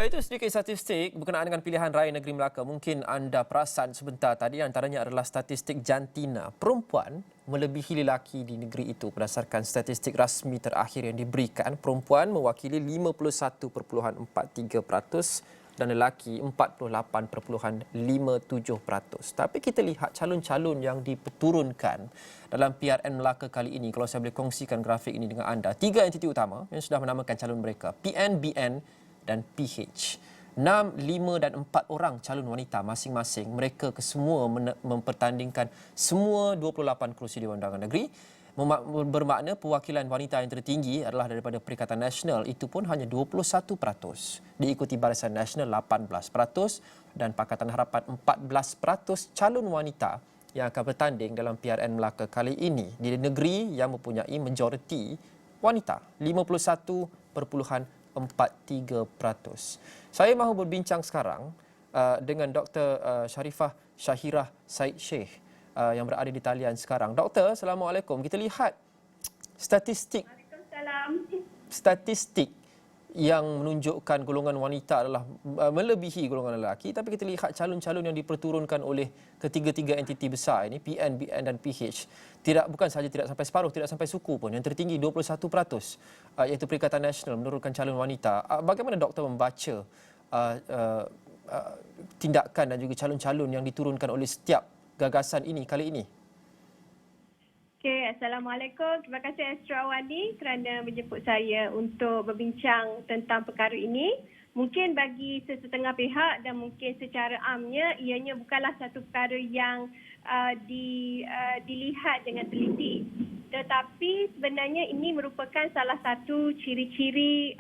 Ya, itu sedikit statistik berkenaan dengan pilihan raya negeri Melaka. Mungkin anda perasan sebentar tadi, antaranya adalah statistik jantina. Perempuan melebihi lelaki di negeri itu berdasarkan statistik rasmi terakhir yang diberikan. Perempuan mewakili 51.43% dan lelaki 48.57%. Tapi kita lihat calon-calon yang diturunkan dalam PRN Melaka kali ini. Kalau saya boleh kongsikan grafik ini dengan anda. 3 entiti utama yang sudah menamakan calon mereka. PN, BN dan PH. 6, 5 dan 4 orang calon wanita masing-masing. Mereka kesemua mempertandingkan semua 28 kerusi Dewan Undangan Negeri. Bermakna perwakilan wanita yang tertinggi adalah daripada Perikatan Nasional, itu pun hanya 21%. Diikuti Barisan Nasional 18% dan Pakatan Harapan 14% calon wanita yang akan bertanding dalam PRN Melaka kali ini di negeri yang mempunyai majoriti wanita 51.43%. Saya mahu berbincang sekarang dengan Dr. Sharifah Shahirah Said Sheikh yang berada di talian sekarang. Doktor, Assalamualaikum. Kita lihat statistik yang menunjukkan golongan wanita adalah melebihi golongan lelaki, tapi kita lihat calon-calon yang diperturunkan oleh ketiga-tiga entiti besar ini, PN, BN dan PH, bukan sahaja tidak sampai separuh, tidak sampai suku pun. Yang tertinggi 21%, iaitu Perikatan Nasional menurunkan calon wanita. Bagaimana doktor membaca tindakan dan juga calon-calon yang diturunkan oleh setiap gagasan ini kali ini? Okay, Assalamualaikum. Terima kasih Astro Awani kerana menjemput saya untuk berbincang tentang perkara ini. Mungkin bagi sesetengah pihak dan mungkin secara amnya, ianya bukanlah satu perkara yang dilihat dengan teliti. Tetapi sebenarnya ini merupakan salah satu ciri-ciri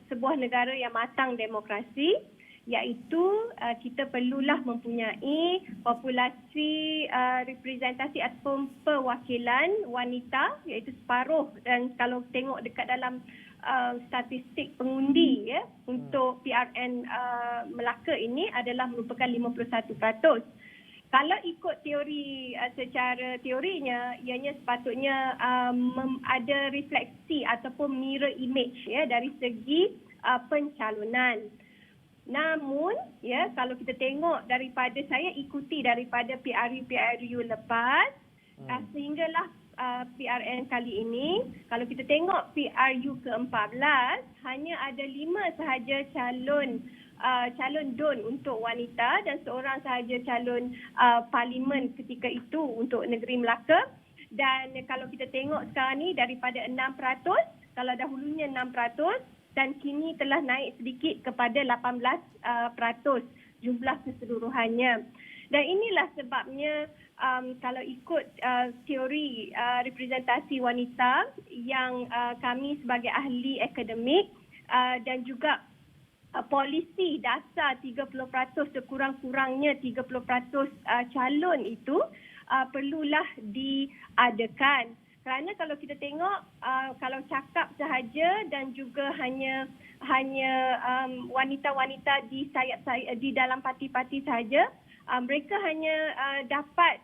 sebuah negara yang matang demokrasi, iaitu kita perlulah mempunyai populasi representasi ataupun perwakilan wanita, iaitu separuh. Dan kalau tengok dekat dalam statistik pengundi untuk PRN Melaka ini adalah merupakan 51%. Kalau ikut teori, secara teorinya, ianya sepatutnya ada refleksi ataupun mirror image dari segi pencalonan. Namun, kalau kita tengok daripada, saya ikuti daripada PRU lepas, sehinggalah PRN kali ini, kalau kita tengok PRU ke-14, hanya ada 5 sahaja calon DUN untuk wanita dan seorang sahaja calon parlimen ketika itu untuk negeri Melaka. Dan kalau kita tengok sekarang ni daripada 6%, kalau dahulunya 6%, dan kini telah naik sedikit kepada 18% jumlah keseluruhannya. Dan inilah sebabnya kalau ikut teori representasi wanita yang kami sebagai ahli akademik dan juga polisi dasar 30%, sekurang-kurangnya 30% calon itu perlulah diadakan. Kerana kalau kita tengok, kalau cakap sahaja dan juga hanya wanita-wanita di di dalam parti-parti sahaja, mereka hanya dapat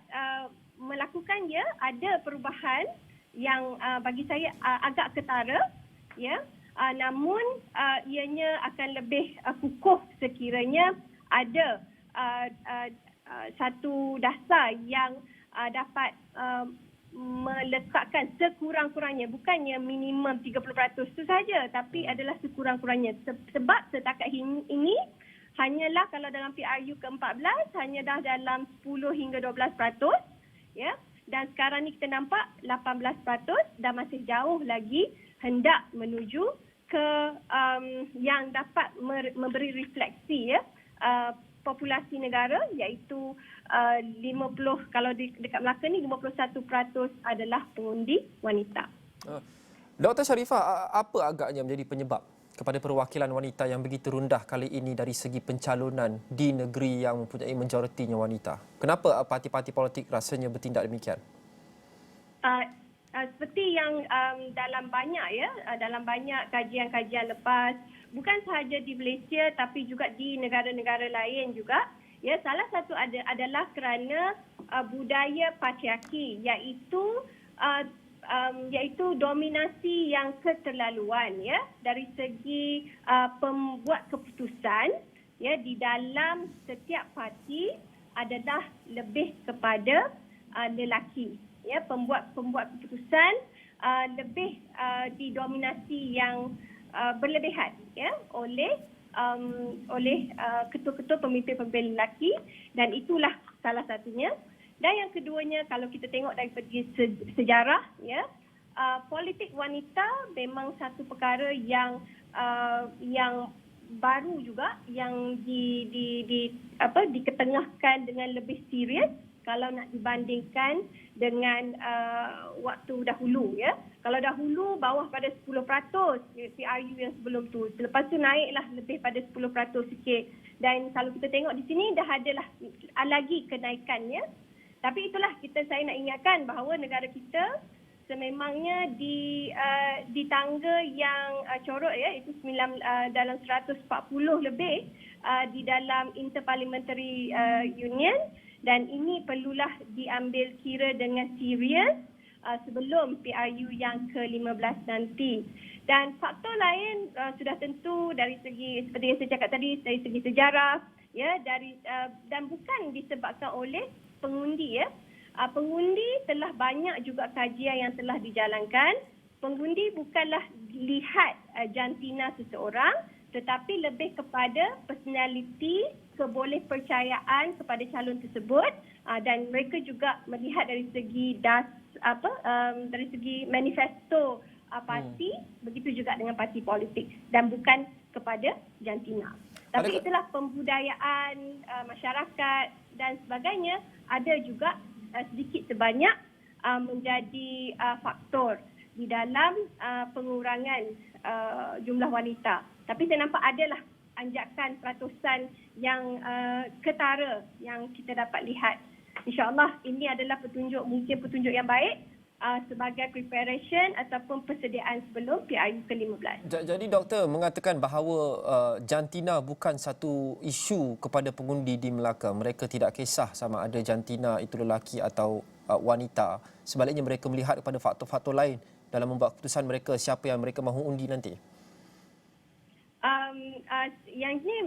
melakukan ada perubahan yang bagi saya agak ketara, namun ianya akan lebih kukuh sekiranya ada satu dasar yang dapat meletakkan sekurang-kurangnya, bukannya minimum 30% itu saja, tapi adalah sekurang-kurangnya. Sebab setakat ini hanyalah kalau dalam PRU ke-14 hanya dah dalam 10 hingga 12%, dan sekarang ni kita nampak 18% dan masih jauh lagi hendak menuju ke yang dapat memberi refleksi populasi negara, iaitu 50, kalau dekat Melaka ni 51% adalah pengundi wanita. Dr. Sharifah, apa agaknya menjadi penyebab kepada perwakilan wanita yang begitu rendah kali ini dari segi pencalonan di negeri yang mempunyai majoritinya wanita? Kenapa parti-parti politik rasanya bertindak demikian? Seperti yang dalam banyak kajian-kajian lepas, bukan sahaja di Malaysia tapi juga di negara-negara lain juga, salah satu adalah kerana budaya patriarki, iaitu iaitu dominasi yang keterlaluan ya dari segi pembuat keputusan ya di dalam setiap parti adalah lebih kepada lelaki ya pembuat keputusan lebih didominasi yang berlebihan ya oleh ketua-ketua pemimpin-pemimpin lelaki dan itulah salah satunya. Dan yang keduanya kalau kita tengok dari segi sejarah ya politik wanita memang satu perkara yang baru juga yang diketengahkan dengan lebih serius kalau nak dibandingkan dengan waktu dahulu ya. Kalau dahulu bawah pada 10% PRU yang sebelum tu. Lepas tu naiklah lebih pada 10% sikit. Dan kalau kita tengok di sini dah adalah lagi kenaikannya. Tapi itulah saya nak ingatkan bahawa negara kita sememangnya di tangga yang corot ya itu dalam 140 lebih di dalam Interparliamentary Union dan ini perlulah diambil kira dengan serius sebelum PRU yang ke-15 nanti. Dan faktor lain sudah tentu dari segi seperti yang saya cakap tadi dari segi sejarah ya dan bukan disebabkan oleh pengundi ya. Pengundi telah banyak juga kajian yang telah dijalankan. Pengundi bukanlah lihat jantina seseorang tetapi lebih kepada personality, kebolehpercayaan kepada calon tersebut dan mereka juga melihat dari segi dari segi manifesto parti, begitu juga dengan parti politik dan bukan kepada jantina. Tapi itulah pembudayaan masyarakat dan sebagainya ada juga sedikit sebanyak menjadi faktor di dalam pengurangan jumlah wanita. Tapi saya nampak adalah anjakan peratusan yang ketara yang kita dapat lihat. InsyaAllah ini adalah mungkin petunjuk yang baik sebagai preparation ataupun persediaan sebelum PRU ke-15. Jadi doktor mengatakan bahawa jantina bukan satu isu kepada pengundi di Melaka. Mereka tidak kisah sama ada jantina itu lelaki atau wanita. Sebaliknya mereka melihat kepada faktor-faktor lain dalam membuat keputusan mereka siapa yang mereka mahu undi nanti. Yang ini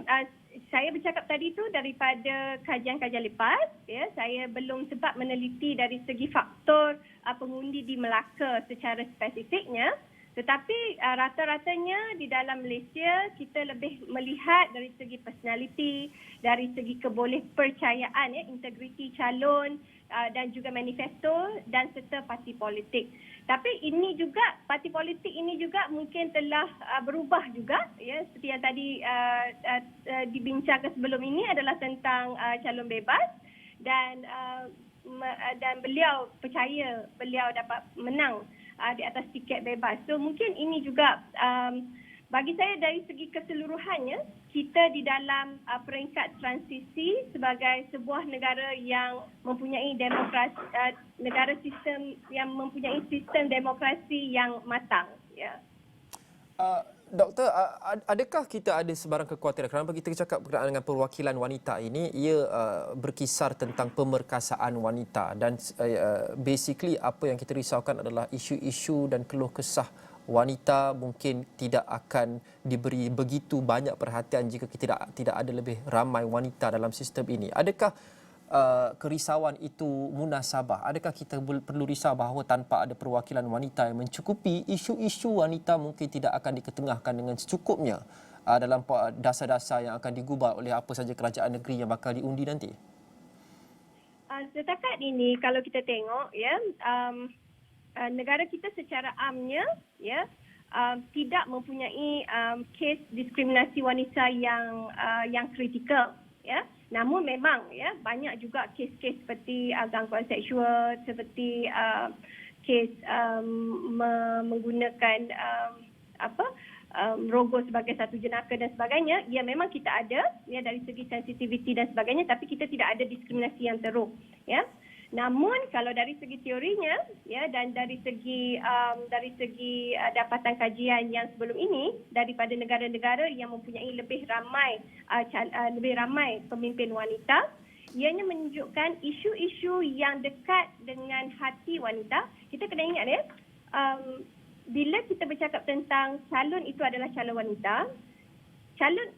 saya bercakap tadi tu daripada kajian-kajian lepas ya saya belum sempat meneliti dari segi faktor pengundi di Melaka secara spesifiknya tetapi rata-ratanya di dalam Malaysia kita lebih melihat dari segi personality, dari segi kebolehpercayaan ya integriti calon dan juga manifesto dan serta parti politik. Tapi ini juga parti politik ini juga mungkin telah berubah juga ya seperti yang tadi dibincangkan sebelum ini adalah tentang calon bebas dan beliau percaya beliau dapat menang di atas tiket bebas. So mungkin ini juga bagi saya dari segi keseluruhannya kita di dalam peringkat transisi sebagai sebuah negara yang mempunyai demokrasi negara sistem yang mempunyai sistem demokrasi yang matang ya. Doktor, adakah kita ada sebarang kekhawatiran kerana kita cakap berkenaan dengan perwakilan wanita ini ia berkisar tentang pemerkasaan wanita dan basically apa yang kita risaukan adalah isu-isu dan keluh kesah wanita mungkin tidak akan diberi begitu banyak perhatian jika kita tidak ada lebih ramai wanita dalam sistem ini. Adakah kerisauan itu munasabah? Adakah kita perlu risau bahawa tanpa ada perwakilan wanita yang mencukupi, isu-isu wanita mungkin tidak akan diketengahkan dengan secukupnya dalam dasar-dasar yang akan digubal oleh apa saja kerajaan negeri yang bakal diundi nanti? Setakat ini kalau kita tengok ya negara kita secara amnya ya tidak mempunyai kes diskriminasi wanita yang kritikal ya. Namun memang ya banyak juga kes-kes seperti gangguan seksual, seperti kes menggunakan rogol sebagai satu jenaka dan sebagainya. Ya memang kita ada ya dari segi sensitiviti dan sebagainya tapi kita tidak ada diskriminasi yang teruk ya. Namun kalau dari segi teorinya ya dan dari segi dapatan kajian yang sebelum ini daripada negara-negara yang mempunyai lebih ramai pemimpin wanita, ianya menunjukkan isu-isu yang dekat dengan hati wanita. Kita kena ingat ya, bila kita bercakap tentang calon itu adalah calon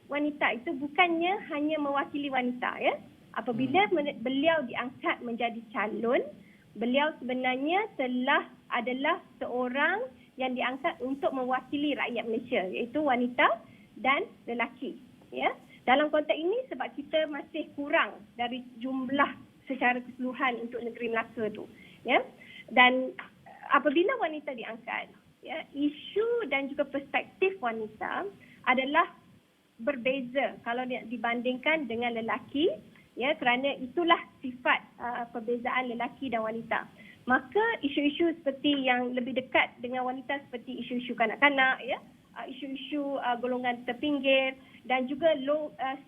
wanita itu bukannya hanya mewakili wanita, ya. Apabila beliau diangkat menjadi calon, beliau sebenarnya adalah seorang yang diangkat untuk mewakili rakyat Malaysia, iaitu wanita dan lelaki, ya. Dalam konteks ini sebab kita masih kurang dari jumlah secara keseluruhan untuk negeri Melaka tu, ya. Dan apabila wanita diangkat, ya, isu dan juga perspektif wanita adalah berbeza kalau dibandingkan dengan lelaki, ya, kerana itulah sifat perbezaan lelaki dan wanita. Maka isu-isu seperti yang lebih dekat dengan wanita seperti isu-isu kanak-kanak, ya, isu-isu golongan terpinggir dan juga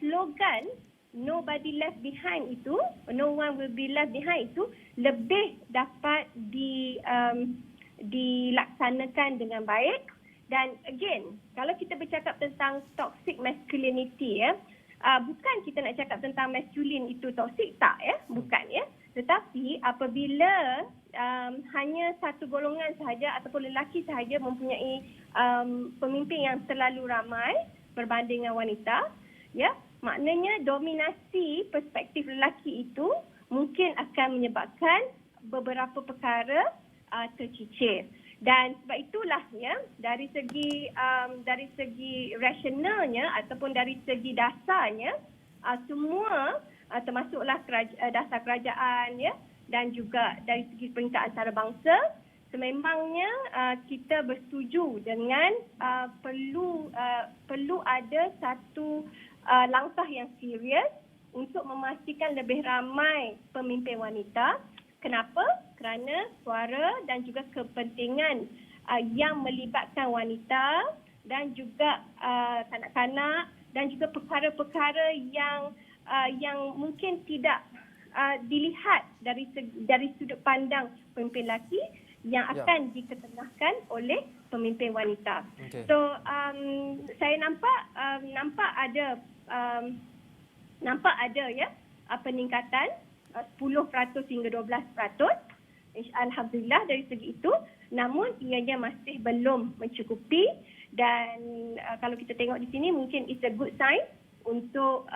slogan nobody left behind itu, no one will be left behind itu lebih dapat dilaksanakan dengan baik. Dan again, kalau kita bercakap tentang toxic masculinity, ya, bukan kita nak cakap tentang maskulin itu toxic, tak, ya, bukan, ya. Tetapi apabila hanya satu golongan sahaja ataupun lelaki sahaja mempunyai pemimpin yang terlalu ramai berbanding dengan wanita, ya, maknanya dominasi perspektif lelaki itu mungkin akan menyebabkan beberapa perkara tercicir. Dan sebab itulah, ya, dari segi rasionalnya ataupun dari segi dasarnya, semua termasuklah dasar kerajaan, ya, dan juga dari segi peringkat antarabangsa, sememangnya kita bersetuju dengan perlu ada satu langkah yang serius untuk memastikan lebih ramai pemimpin wanita. Kenapa? Kerana suara dan juga kepentingan yang melibatkan wanita dan juga kanak-kanak dan juga perkara-perkara yang mungkin tidak dilihat dari sudut pandang pemimpin lelaki yang akan diketengahkan oleh pemimpin wanita. Okay. So saya nampak ada ya peningkatan 10% hingga 12%. Alhamdulillah dari segi itu, namun ianya masih belum mencukupi dan kalau kita tengok di sini mungkin it's a good sign untuk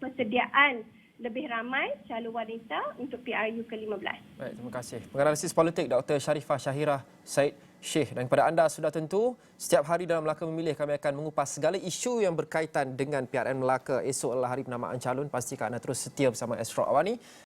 persediaan lebih ramai calon wanita untuk PRU ke-15. Baik, terima kasih. Penganalisis politik Dr. Sharifah Syahirah Said Sheikh. Dan kepada anda sudah tentu, setiap hari dalam Melaka Memilih kami akan mengupas segala isu yang berkaitan dengan PRN Melaka. Esok adalah hari penamaan calon. Pastikan anda terus setia bersama Astro Awani.